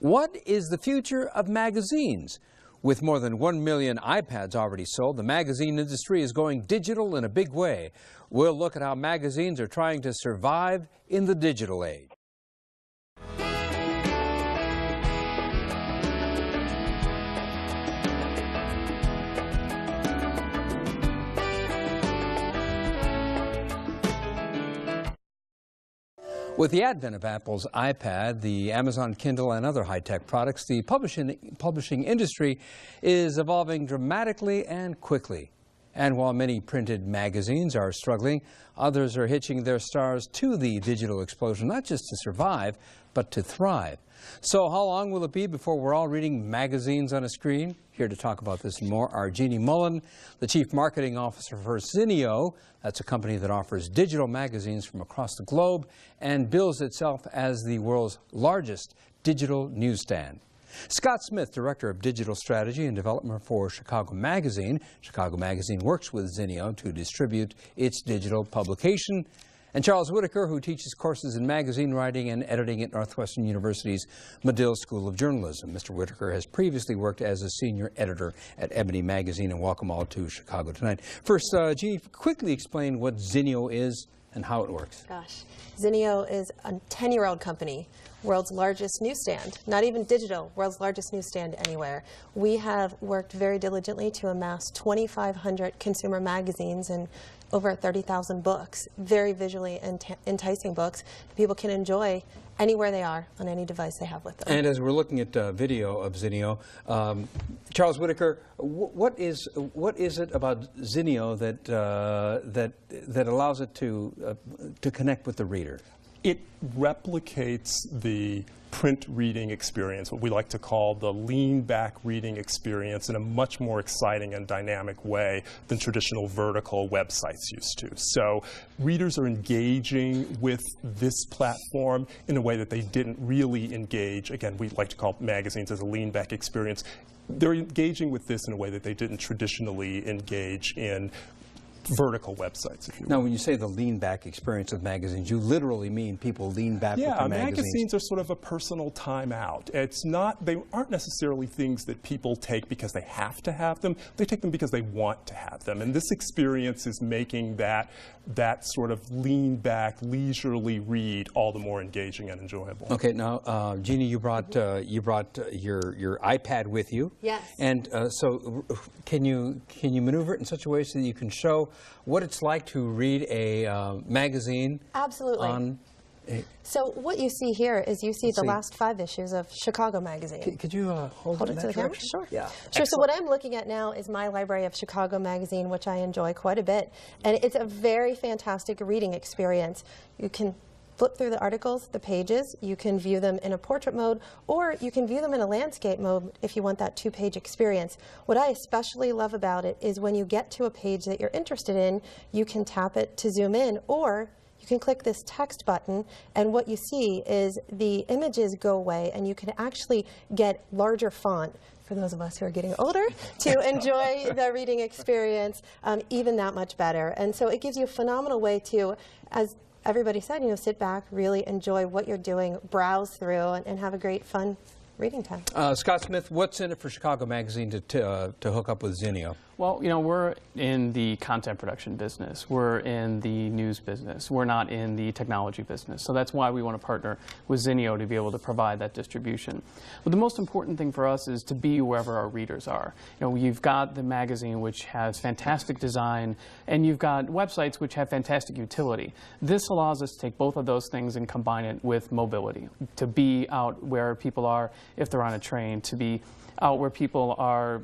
What is the future of magazines? With more than 1 million iPads already sold, the magazine industry is going digital in a big way. We'll look at how magazines are trying to survive in the digital age. With the advent of Apple's iPad, the Amazon Kindle, and other high-tech products, the publishing industry is evolving dramatically and quickly. And while many printed magazines are struggling, others are hitching their stars to the digital explosion, not just to survive, but to thrive. So how long will it be before we're all reading magazines on a screen? Here to talk about this and more are Jeanniey Mullen, the Chief Marketing Officer for Zinio. That's a company that offers digital magazines from across the globe and bills itself as the world's largest digital newsstand. Scott Smith, Director of Digital Strategy and Development for Chicago Magazine. Chicago Magazine works with Zinio to distribute its digital publication. And Charles Whitaker, who teaches courses in magazine writing and editing at Northwestern University's Medill School of Journalism. Mr. Whitaker has previously worked as a senior editor at Ebony Magazine, and welcome all to Chicago Tonight. First, Jeannie, quickly explain what Zinio is and how it works. Gosh, Zinio is a 10-year-old company, world's largest newsstand, not even digital, world's largest newsstand anywhere. We have worked very diligently to amass 2,500 consumer magazines and over 30,000 books, very visually enticing books that people can enjoy anywhere they are on any device they have with them. And as we're looking at video of Zinio, Charles Whitaker, what is it about Zinio that allows it to connect with the reader? It replicates the print reading experience, what we like to call the lean-back reading experience, in a much more exciting and dynamic way than traditional vertical websites used to. So readers are engaging with this platform in a way that they didn't really engage. Again, we like to call magazines as a lean-back experience. They're engaging with this in a way that they didn't traditionally engage in vertical websites, if you will. Now, when you say the lean-back experience of magazines, you literally mean people lean back with the magazines. Magazines are sort of a personal timeout. It's not, they aren't necessarily things that people take because they have to have them. They take them because they want to have them. And this experience is making that sort of lean-back, leisurely read all the more engaging and enjoyable. Okay, now, Jeannie, you brought your iPad with you. Yes. And so, can you maneuver it in such a way so that you can show what it's like to read a magazine? Absolutely. So what you see here is you see the last 5 issues of Chicago Magazine. Could you hold it to the camera? Sure. Yeah. Sure. Excellent. So what I'm looking at now is my library of Chicago Magazine, which I enjoy quite a bit. And it's a very fantastic reading experience. You can flip through the articles, the pages. You can view them in a portrait mode, or you can view them in a landscape mode if you want that 2-page experience. What I especially love about it is when you get to a page that you're interested in, you can tap it to zoom in, or you can click this text button, and what you see is the images go away, and you can actually get larger font for those of us who are getting older to enjoy the reading experience even that much better. And so it gives you a phenomenal way to, as everybody said, sit back, really enjoy what you're doing, browse through, and have a great, fun reading time. Scott Smith, what's in it for Chicago Magazine to hook up with Zinio? Well, we're in the content production business. We're in the news business. We're not in the technology business. So that's why we want to partner with Zinio to be able to provide that distribution. But the most important thing for us is to be wherever our readers are. You've got the magazine, which has fantastic design, and you've got websites which have fantastic utility. This allows us to take both of those things and combine it with mobility, to be out where people are if they're on a train, to be out where people are,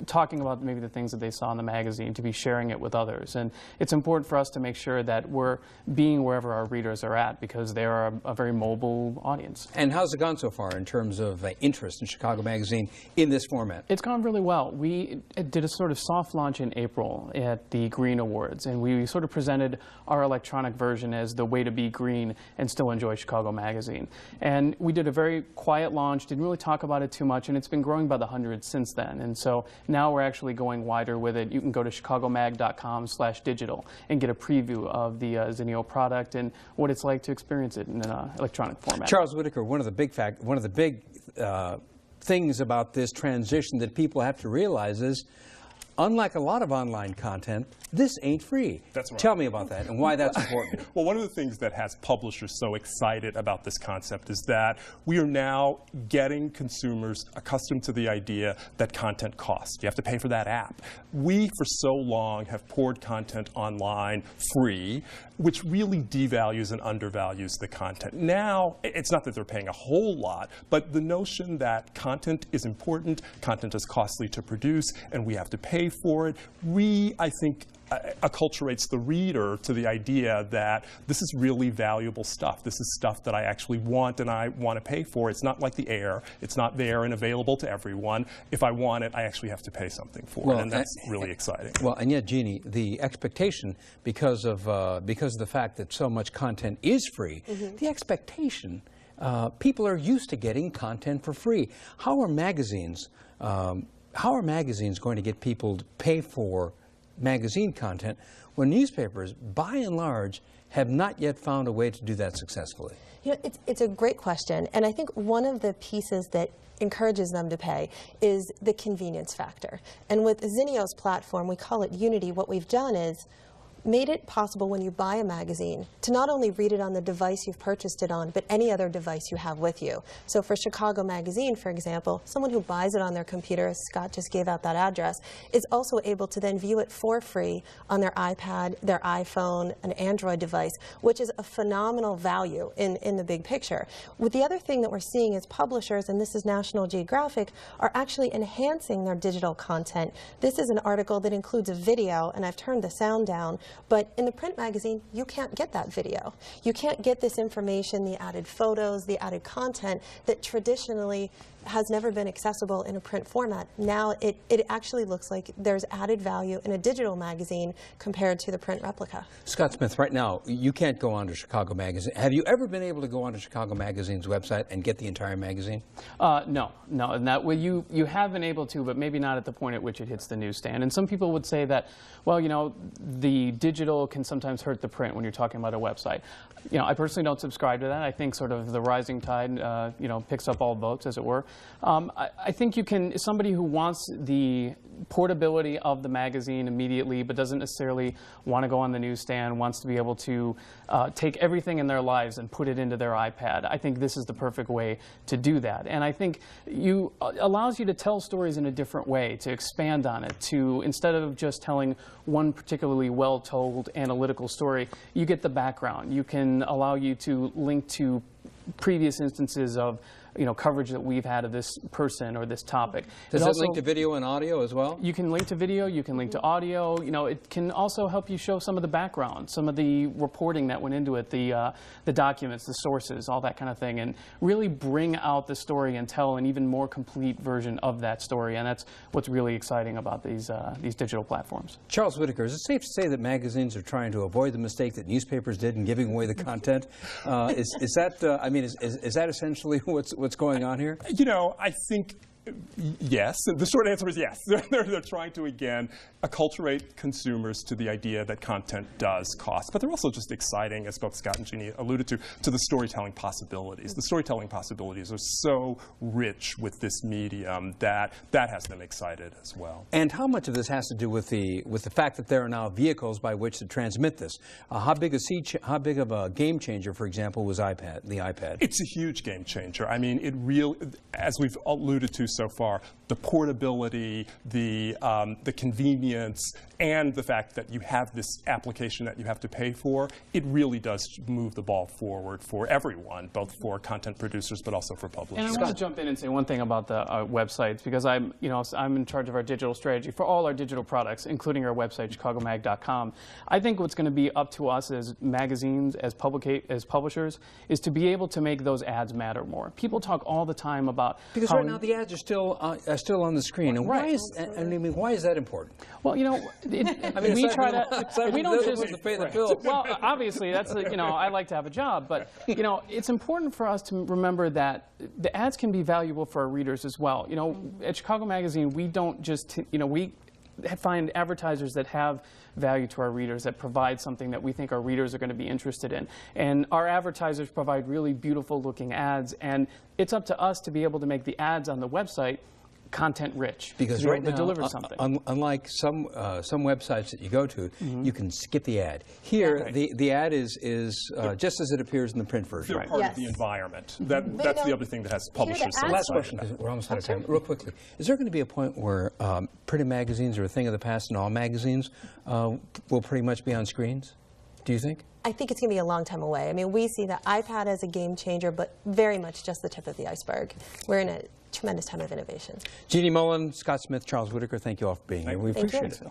talking about maybe the things that they saw in the magazine, to be sharing it with others. And it's important for us to make sure that we're being wherever our readers are at, because they are a very mobile audience. And how's it gone so far in terms of interest in Chicago Magazine in this format? It's gone really well. We did a sort of soft launch in April at the Green Awards, and we sort of presented our electronic version as the way to be green and still enjoy Chicago Magazine. And we did a very quiet launch, didn't really talk about it too much, and it's been growing by the hundreds since then. And so now we're actually going wide wider with it, you can go to chicagomag.com/digital and get a preview of the Zinio product and what it's like to experience it in an electronic format. Charles Whitaker, one of the big things about this transition that people have to realize is, unlike a lot of online content, this ain't free. That's right. Tell me about that and why that's important. Well, one of the things that has publishers so excited about this concept is that we are now getting consumers accustomed to the idea that content costs. You have to pay for that app. We, for so long, have poured content online free, which really devalues and undervalues the content. Now, it's not that they're paying a whole lot, but the notion that content is important, content is costly to produce, and we have to pay for it, I think, acculturates the reader to the idea that this is really valuable stuff. This is stuff that I actually want and I want to pay for. It's not like the air. It's not there and available to everyone. If I want it, I actually have to pay something for it, and that's really exciting. Well, and yet, Jeannie, the expectation, because of the fact that so much content is free, the expectation, people are used to getting content for free. How are magazines going to get people to pay for magazine content when newspapers, by and large, have not yet found a way to do that successfully? You know, it's a great question, and I think one of the pieces that encourages them to pay is the convenience factor. And with Zinio's platform, we call it Unity, what we've done is made it possible when you buy a magazine to not only read it on the device you've purchased it on, but any other device you have with you. So for Chicago Magazine, for example, someone who buys it on their computer, as Scott just gave out that address, is also able to then view it for free on their iPad, their iPhone, an Android device, which is a phenomenal value in the big picture. With the other thing that we're seeing is publishers, and this is National Geographic, are actually enhancing their digital content. This is an article that includes a video, and I've turned the sound down, but in the print magazine, you can't get that video. You can't get this information, the added photos, the added content that traditionally has never been accessible in a print format. Now it actually looks like there's added value in a digital magazine compared to the print replica. Scott Smith, right now, you can't go onto Chicago Magazine. Have you ever been able to go onto Chicago Magazine's website and get the entire magazine? No. And that way you have been able to, but maybe not at the point at which it hits the newsstand. And some people would say that, well, you know, the digital can sometimes hurt the print when you're talking about a website. You know, I personally don't subscribe to that. I think sort of the rising tide, you know, picks up all boats, as it were. I think you can, somebody who wants the portability of the magazine immediately, but doesn't necessarily want to go on the newsstand, wants to be able to take everything in their lives and put it into their iPad. I think this is the perfect way to do that. And I think allows you to tell stories in a different way, to expand on it, to, instead of just telling one particularly well-told analytical story, you get the background. You can allow you to link to previous instances of coverage that we've had of this person or this topic. Does it link to video and audio as well? You can link to video, you can link to audio. You know, it can also help you show some of the background, some of the reporting that went into it, the documents, the sources, all that kind of thing, and really bring out the story and tell an even more complete version of that story. And that's what's really exciting about these digital platforms. Charles Whitaker, is it safe to say that magazines are trying to avoid the mistake that newspapers did in giving away the content? Is that essentially what's going on here? You know, I think yes. The short answer is yes. They're trying to, again, acculturate consumers to the idea that content does cost. But they're also just exciting, as both Scott and Jeannie alluded to the storytelling possibilities. The storytelling possibilities are so rich with this medium that has them excited as well. And how much of this has to do with the fact that there are now vehicles by which to transmit this? How big of a game changer, for example, was the iPad? It's a huge game changer. I mean, it really, as we've alluded to so far, the portability, the convenience, and the fact that you have this application that you have to pay for, it really does move the ball forward for everyone, both for content producers but also for publishers. And I want to jump in and say one thing about the websites, because I'm in charge of our digital strategy for all our digital products, including our website, chicagomag.com. I think what's going to be up to us as magazines, as publishers, is to be able to make those ads matter more. People talk all the time about because right now the ads are still on the screen, and right. why is that important? Well, you know, we try to. We don't just pay the bills. Well, obviously, that's I like to have a job, but it's important for us to remember that the ads can be valuable for our readers as well. You know, at Chicago Magazine, we don't just find advertisers that have value to our readers, that provide something that we think our readers are going to be interested in. And our advertisers provide really beautiful looking ads, and it's up to us to be able to make the ads on the website content rich, because to right now, deliver something. Unlike some websites that you go to, you can skip the ad. Here, the ad is just as it appears in the print version. They're part of the environment. That's the other thing that has publishers. Last question, because we're almost out of time. Real quickly, is there going to be a point where printed magazines are a thing of the past and all magazines will pretty much be on screens? Do you think? I think it's going to be a long time away. I mean, we see the iPad as a game changer, but very much just the tip of the iceberg. We're in a tremendous time of innovation. Jeanniey Mullen, Scott Smith, Charles Whitaker, thank you all for being here. We appreciate it.